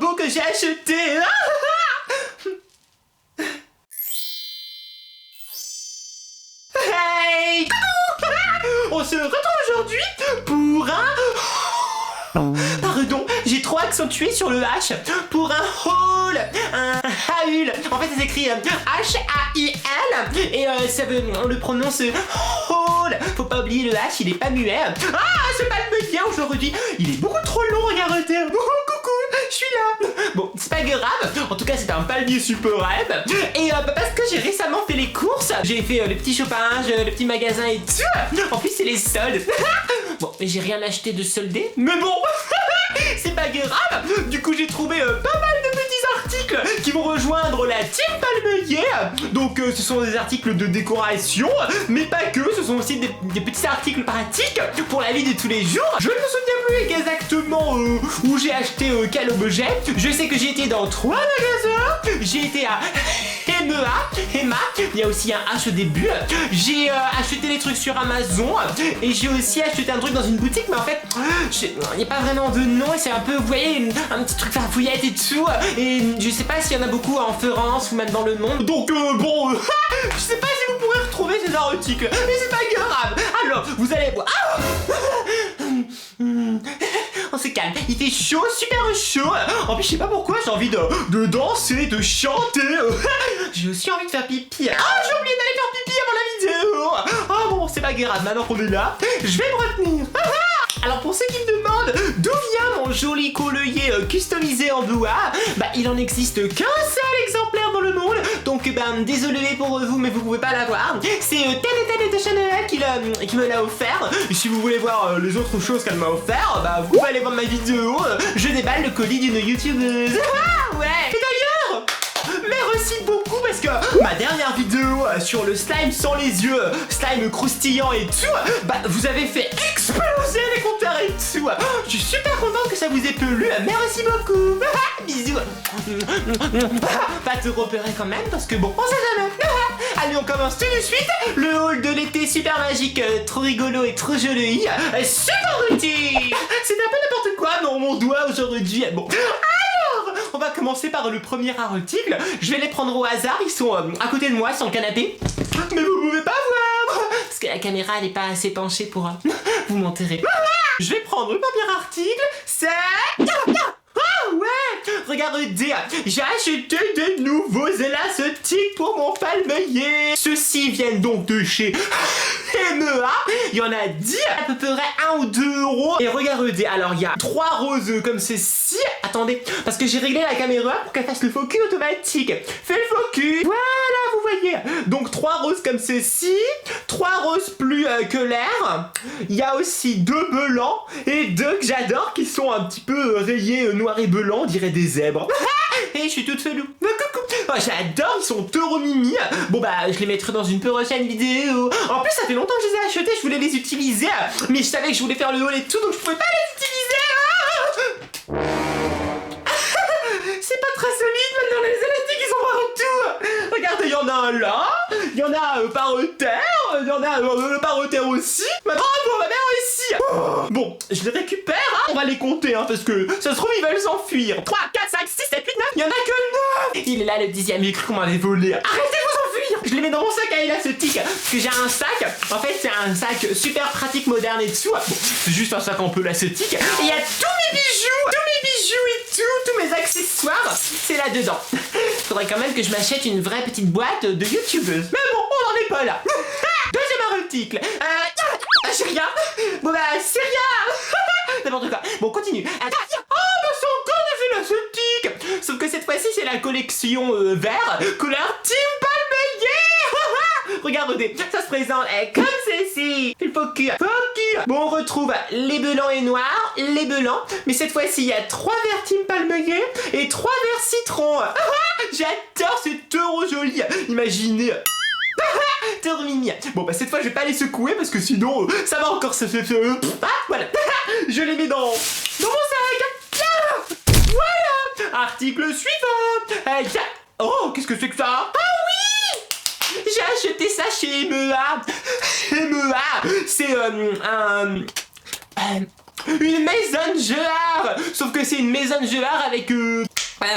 beau que j'ai acheté. Hey, on se retrouve aujourd'hui pour Pardon, j'ai trop accentué sur le H. Pour un haul, un haul. En fait, ça s'écrit H-A-I-L. Et on le prononce haul. Faut pas oublier le H, il est pas muet. Ah, ce palmetier aujourd'hui, il est beaucoup trop long, regardez. Coucou, je suis là. Bon, c'est pas grave. En tout cas, c'est un palmier superbe. Et parce que j'ai récemment fait les courses, j'ai fait le petit shopping, le petit magasin et tout. En plus, c'est les soldes. Bon, mais j'ai rien acheté de soldé. Mais bon, c'est pas grave. Du coup, j'ai trouvé pas mal de petits articles qui vont rejoindre la team Palmelier. Donc, ce sont des articles de décoration, mais pas que. Ce sont aussi des petits articles pratiques pour la vie de tous les jours. Je ne me souviens plus exactement où j'ai acheté quel objet. Je sais que j'ai été dans 3 magasins. J'ai été à Emma, il y a aussi un H au début. J'ai acheté des trucs sur Amazon et j'ai aussi acheté un truc dans une boutique, mais en fait, il n'y a pas vraiment de nom et c'est un peu, vous voyez, un petit truc farfouillette et tout. Et je sais pas s'il y en a beaucoup en France ou même dans le monde. Donc bon, je sais pas si vous pourrez retrouver ces articles, mais c'est pas grave. Alors, vous allez voir. On se calme, il fait chaud, super chaud. En plus, je sais pas pourquoi j'ai envie de danser, de chanter. J'ai aussi envie de faire pipi. Ah, j'ai oublié d'aller faire pipi avant la vidéo. Ah bon, c'est pas grave, maintenant qu'on est là, je vais me retenir. Alors pour ceux qui me demandent d'où vient mon joli collier customisé en bois, bah il en existe qu'un seul exemplaire dans le monde. Donc désolé pour vous, mais vous pouvez pas l'avoir. C'est Telle de Chanel qui me l'a offert. Et si vous voulez voir les autres choses qu'elle m'a offert, bah vous pouvez aller voir ma vidéo. Je déballe le colis d'une youtubeuse. Ah ouais. Et d'ailleurs, merci beaucoup parce que ma dernière vidéo sur le slime sans les yeux, slime croustillant et tout, bah vous avez fait exploser les compteurs et tout. Je suis super contente que ça vous ait plu. Merci beaucoup. Bisous. Pas te repérer quand même parce que bon, on sait jamais. Allez, on commence tout de suite. Le haul de l'été super magique, trop rigolo et trop joli. Super utile. C'est un peu n'importe quoi dans mon doigt aujourd'hui. Bon. On va commencer par le premier article. Je vais les prendre au hasard. Ils sont à côté de moi sur le canapé. Mais vous pouvez pas voir parce que la caméra elle est pas assez penchée pour vous m'enterrer. Je vais prendre le premier article. C'est... Ah ouais! Regardez, j'ai acheté des nouveaux élastiques pour mon palmier. Ceux-ci viennent donc de chez MEA. Il y en a 10, à peu près 1 ou 2 euros. Et regardez, alors il y a 3 roses comme ceci. Attendez, parce que j'ai réglé la caméra pour qu'elle fasse le focus automatique. Fais le focus. Voilà, vous voyez. Donc 3 roses comme ceci. 3 roses plus que l'air. Il y a aussi 2 blancs et 2 que j'adore qui sont un petit peu rayés noir et blanc, on dirait des zèbres. Et je suis toute felou. Oh, j'adore, ils sont euromimi. Bon bah je les mettrai dans une prochaine vidéo. En plus ça fait longtemps que je les ai achetés, je voulais les utiliser, mais je savais que je voulais faire le haul et tout, donc je pouvais pas les utiliser. C'est pas très solide maintenant, les élastiques ils sont partout. Regardez, il y en a un là, il y en a par terre, il y en a par terre aussi. Maintenant pour ma mère ici. Bon, je les récupère, on va les compter parce que ça se trouve ils veulent s'enfuir. 3, 4, 5, 6, 7, 8, 9, il y en a que 9. Il est là le 10e, j'ai cru qu'on m'avait volé. Arrêtez de vous enfuir. Je les mets dans mon sac à élastique parce que j'ai un sac. En fait c'est un sac super pratique, moderne et tout. Bon, c'est juste un sac un peu élastique. Et il y a tous mes bijoux et tout, tous mes accessoires, c'est là-dedans. Faudrait quand même que je m'achète une vraie petite boîte de youtubeuse. Mais bon, on n'en est pas là. Deuxième article. J'ai rien. Bon bah, c'est rien. N'importe quoi. Bon, continue. Oh, bah c'est encore des élastiques. Sauf que cette fois-ci, c'est la collection vert, couleur Team Palmelier. Regardez, ça se présente comme ceci. Fais le focus. Bon, on retrouve les blancs et noirs, les blancs. Mais cette fois-ci, il y a 3 verts Team Palmelier et 3 verts citron. J'adore, c'est trop joli. Imaginez. Mimi. Bon bah cette fois je vais pas les secouer parce que sinon ça va encore se voilà. Je les mets dans mon sac. Voilà. Article suivant. Oh, qu'est-ce que c'est que ça? Ah oui, j'ai acheté ça chez MEA. C'est une maison de art. Sauf que c'est une maison de art avec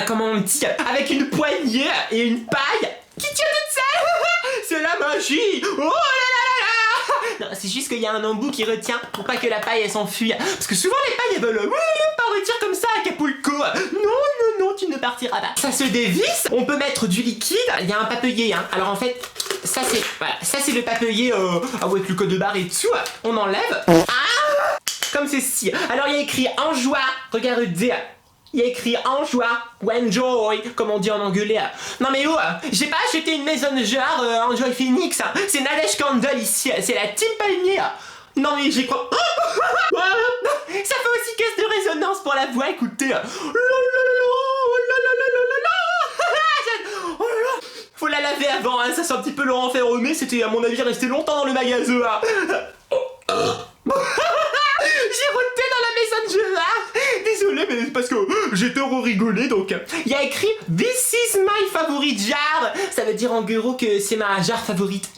comment on dit, avec une poignée et une paille qui tient toute seule. C'est la magie. Oh là là là là. Non, c'est juste qu'il y a un embout qui retient pour pas que la paille elle s'enfuit. Parce que souvent les pailles elles veulent partir comme ça à Acapulco. Non, tu ne partiras pas. Ça se dévisse. On peut mettre du liquide. Il y a un papier, hein. Alors en fait, ça c'est voilà, ça c'est le papier avec le code barre et tout. On enlève. Comme ceci. Alors il y a écrit enjoie. Regardez. Il y a écrit enjoie ou enjoy, comme on dit en anglais. Non mais j'ai pas acheté une maison de genre Enjoy Phoenix. C'est Nadège Candle ici. C'est la team palmier. Non mais j'y crois. Ça fait aussi caisse de résonance pour la voix. Écoutez. Faut la laver avant, hein. Ça c'est un petit peu Laurent Ferromé. C'était à mon avis resté longtemps dans le magasin. J'ai roté dans la maison de jeu. Désolé, mais c'est parce que j'ai trop rigolé, donc il y a écrit This is my favorite jar. Ça veut dire en gros que c'est ma jarre favorite.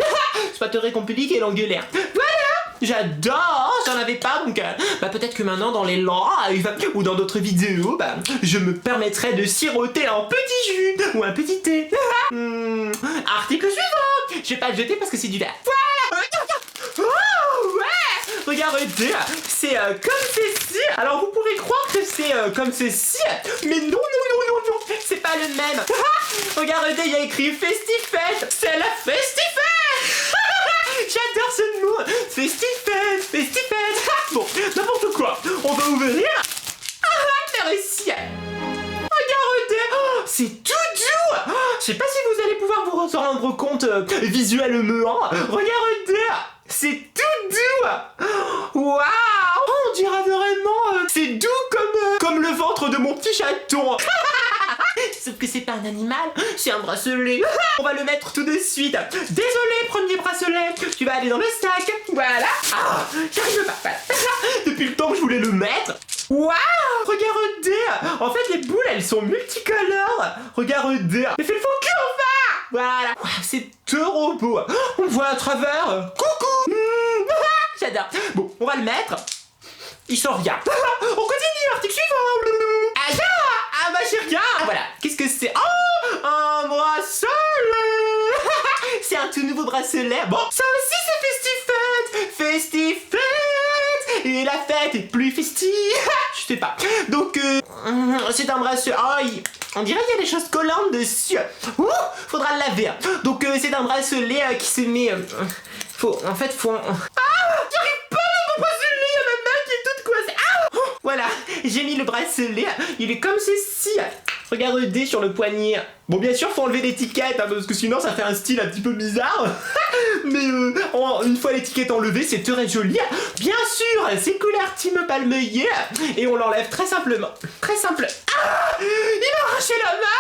C'est pas très compliqué l'anglais. Voilà, j'adore. J'en avais pas, donc peut-être que maintenant dans les lives ou dans d'autres vidéos, je me permettrai de siroter un petit jus ou un petit thé. Article suivant. Je vais pas le jeter parce que c'est du verre. Voilà. Oh, ouais. Regardez, c'est comme ceci. Alors vous pourrez croire que c'est comme ceci, mais non, c'est pas le même. Regardez, il y a écrit Festifette. C'est la Festifette. J'adore ce mot. Festifette. Bon, n'importe quoi. On va ouvrir. Merci. Regardez, c'est tout doux. Je sais pas si vous allez pouvoir vous en rendre compte visuellement. Regardez, c'est tout doux. Waouh, on dirait vraiment c'est doux comme le ventre de mon petit chaton. Sauf que c'est pas un animal, c'est un bracelet. On va le mettre tout de suite. Désolé, premier bracelet, tu vas aller dans le sac. Voilà. J'arrive pas. Depuis le temps que je voulais le mettre. Waouh, regardez. En fait, les boules, elles sont multicolores. Regardez. Mais fais le faux cul, enfin. Voilà. Wow, c'est trop beau. On voit à travers. Coucou. J'adore. Bon, on va le mettre. Il sort rien. On continue, article suivant. J'ai rien. Voilà. Qu'est-ce que c'est? Oh, un bracelet. C'est un tout nouveau bracelet. Bon, ça aussi c'est Festifette. Et la fête est plus festive. Je sais pas. Donc, c'est un bracelet. On dirait qu'il y a des choses collantes dessus. Faudra le laver. Donc, c'est un bracelet qui se met... En fait, faut... J'arrive pas à mon bracelet. Il y a ma main qui est toute coincée. Voilà, j'ai mis le bracelet. Il est comme ceci. Regardez sur le poignet. Bon, bien sûr, faut enlever l'étiquette, parce que sinon ça fait un style un petit peu bizarre. Mais une fois l'étiquette enlevée, c'est très joli. Bien sûr, c'est couleur Team Palmier. Et on l'enlève très simplement. Très simple. Il m'a arraché la main.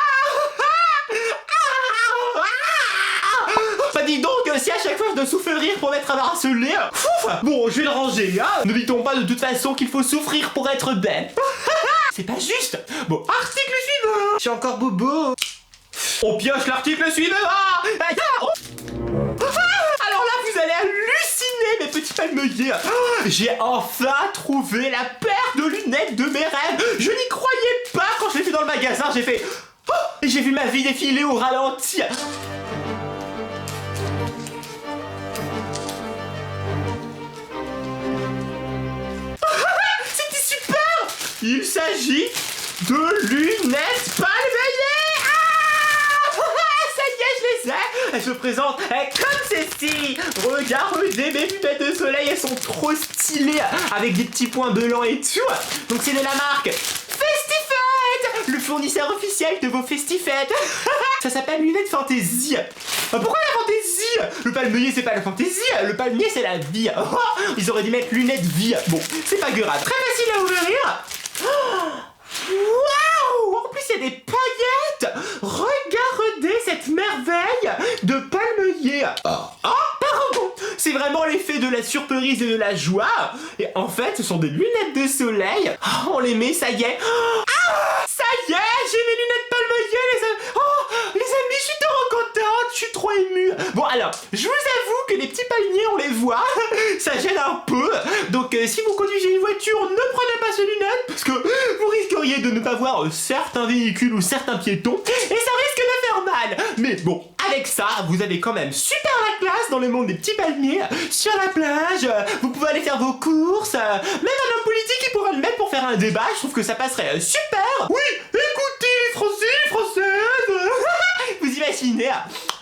Bah dis donc, si à chaque fois je dois souffrir pour mettre un bracelet, bon, je vais le ranger, hein. N'oublions pas de toute façon qu'il faut souffrir pour être belle. C'est pas juste. Bon, article suivant. Je suis encore bobo. On pioche l'article suivant. Alors là, vous allez halluciner, mes petits palmiers. J'ai enfin trouvé la paire de lunettes de mes rêves. Je n'y croyais pas quand je l'ai fait dans le magasin. J'ai fait... et j'ai vu ma vie défiler au ralenti. Il s'agit de lunettes palmier. Ça y est, je les ai. Elles se présentent comme ceci. Regardez, mes lunettes de soleil, elles sont trop stylées, avec des petits points blancs et tout. Donc c'est de la marque Festifette, le fournisseur officiel de vos festifettes. Ça s'appelle lunettes fantasy. Pourquoi la fantaisie? Le palmier c'est pas la fantaisie, le palmier c'est la vie. Ils auraient dû mettre lunettes vie. Bon, c'est pas grave. Très facile à ouvrir. Waouh! En plus, il y a des paillettes! Regardez cette merveille de palmier! Pardon! C'est vraiment l'effet de la surprise et de la joie! Et en fait, ce sont des lunettes de soleil! On les met, ça y est! Ça y est! J'ai mes lunettes palmier, les amis! Les amis, je suis trop contente! Je suis trop émue! Bon, alors, je vous avoue que les petits palmiers, on les voit! Ça gêne un peu! Donc, si vous conduisez une voiture, ne prenez pas ces lunettes! Parce que vous risqueriez risqueriez de ne pas voir certains véhicules ou certains piétons et ça risque de faire mal. Mais bon, avec ça, vous avez quand même super la classe dans le monde des petits palmiers, sur la plage, vous pouvez aller faire vos courses, même un homme politique qui pourrait le mettre pour faire un débat, je trouve que ça passerait super. Oui, écoutez les Français, les Françaises. Vous imaginez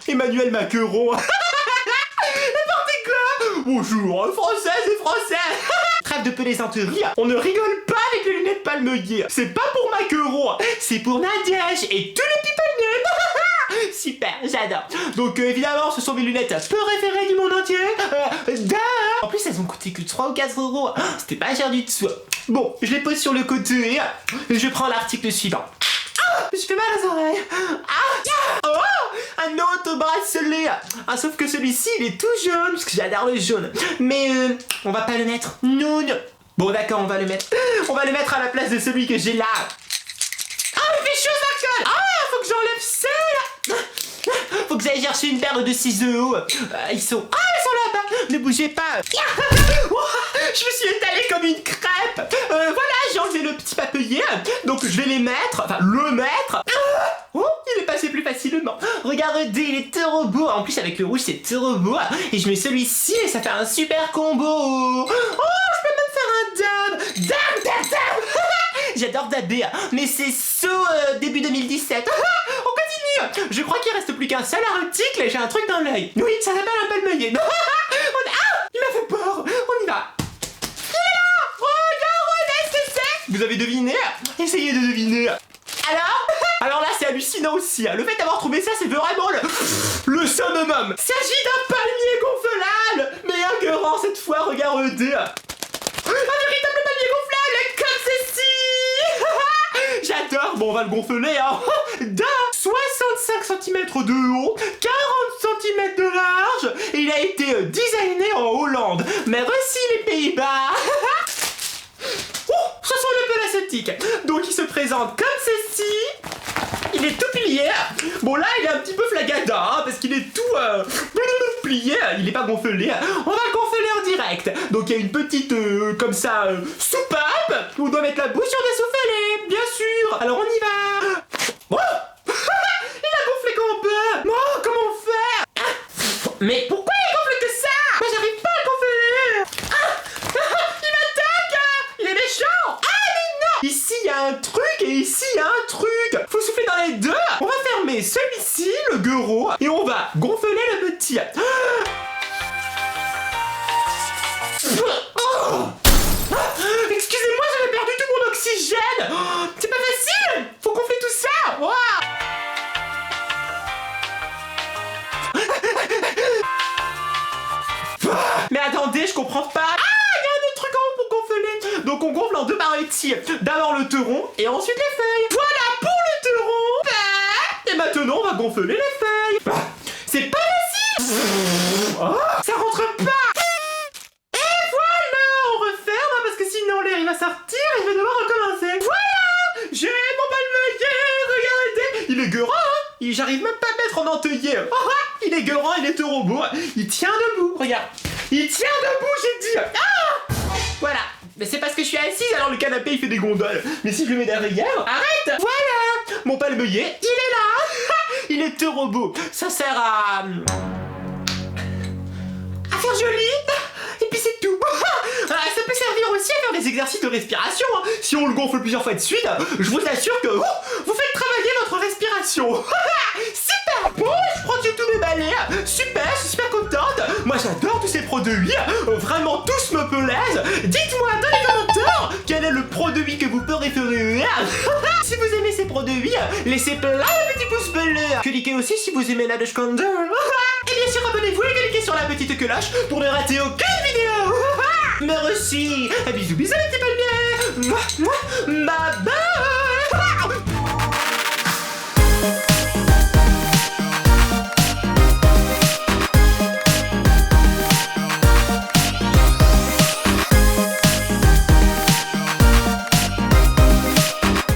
Emmanuel Macron. N'importe quoi. Bonjour, Françaises et Français. Trêve de plaisanterie, on ne rigole pas avec les lunettes palmiers. C'est pas pour Macron, c'est pour Nadège et tous les petits palmiers. Super, j'adore. Donc évidemment, ce sont mes lunettes peu référées du monde entier. En plus, elles ont coûté que 3 ou 4 euros. C'était pas cher du tout. Bon, je les pose sur le côté et je prends l'article suivant. Je fais mal aux oreilles. Un autre bracelet. Sauf que celui-ci, il est tout jaune, parce que j'adore le jaune. Mais on va pas le mettre. Non. Bon, d'accord, on va le mettre. On va le mettre à la place de celui que j'ai là. Il fait chaud, ça colle. Faut que j'enlève ça. Faut que j'aille chercher une paire de ciseaux. Ils sont là-bas. Ne bougez pas. Je me suis étalée comme une crêpe. Voilà, j'ai enlevé le petit papier. Donc je vais les mettre. Enfin, le mettre. Il est passé plus facilement. Regardez, il est trop beau. En plus, avec le rouge, c'est trop beau. Et je mets celui-ci et ça fait un super combo. Je peux même faire un dab. Dab. J'adore dabber. Mais c'est début 2017. On continue. Je crois qu'il reste plus qu'un seul article et j'ai un truc dans l'œil. Oui, ça s'appelle un palmier. Il m'a fait peur. On y va. Il est là. Regarde, qu'est-ce que c'est? Vous avez deviné? Essayez de deviner. Alors là, c'est hallucinant aussi. Le fait d'avoir trouvé ça, c'est vraiment le summum. Il s'agit d'un palmier gonflable. Mais écœurant cette fois, regardez. Un véritable palmier gonflable comme ceci. J'adore. Bon, on va le gonfler. 65 cm de haut, 40 cm de large. Et il a été designé en Hollande. Mais aussi les Pays-Bas. Ça sent le peu l'asthétique. Donc il se présente comme ceci. Il est tout plié. Bon là il est un petit peu flagada parce qu'il est tout plié. Il est pas gonflé. On va le gonfler en direct. Donc il y a une petite comme ça soupape où on doit mettre la bouche sur des soufflets. Bien sûr. Alors on y va. Il a gonflé qu'on peut. Comment faire? Mais pourquoi il gonfle que ça? Moi j'arrive pas à le gonfler. Il m'attaque. Il est méchant. Mais non. Ici il y a un truc et ici il y a un truc. Faut souffler dans les deux. On va fermer celui-ci, le gueuro, et on va gonfler le petit. Excusez-moi, j'avais perdu tout mon oxygène. C'est pas facile. Faut gonfler tout ça. Mais attendez, je comprends pas. Il y a un autre truc en haut pour gonfler. Donc on gonfle en deux parties. D'abord le teuron et ensuite les feuilles. Voilà pour le teuron. Et maintenant on va gonfler les feuilles. C'est pas facile. Ça rentre pas. Et voilà, on referme parce que sinon l'air il va sortir et je vais devoir recommencer. Voilà, j'ai mon palmier. Regardez, il est gueurant. J'arrive même pas à mettre en entier. Il est gueurant, il est trop beau. Il tient debout, regarde. Il tient debout, j'ai dit. Voilà. Mais c'est parce que je suis assise, alors le canapé il fait des gondoles. Mais si je le mets derrière, arrête. Voilà. Mon palmier, il est là. Il est trop beau. Ça sert à faire joli. Et puis c'est tout. Ça peut servir aussi à faire des exercices de respiration. Si on le gonfle plusieurs fois de suite, je vous assure que vous faites travailler votre respiration. Super. Bon, je prends du tout mes balais. Super, je suis super contente. Moi j'adore tous ces produits. Vraiment tous me plaisent. Dites-moi dans les commentaires quel est le produit que vous préférez. Si vous aimez ces produits, laissez plein de petits pouces bleus. Cliquez aussi si vous aimez la Dutch Candle. Et bien sûr abonnez-vous et cliquez sur la petite cloche pour ne rater aucune vidéo. Merci. Bisous bisous les petits palmiers. Bye bye.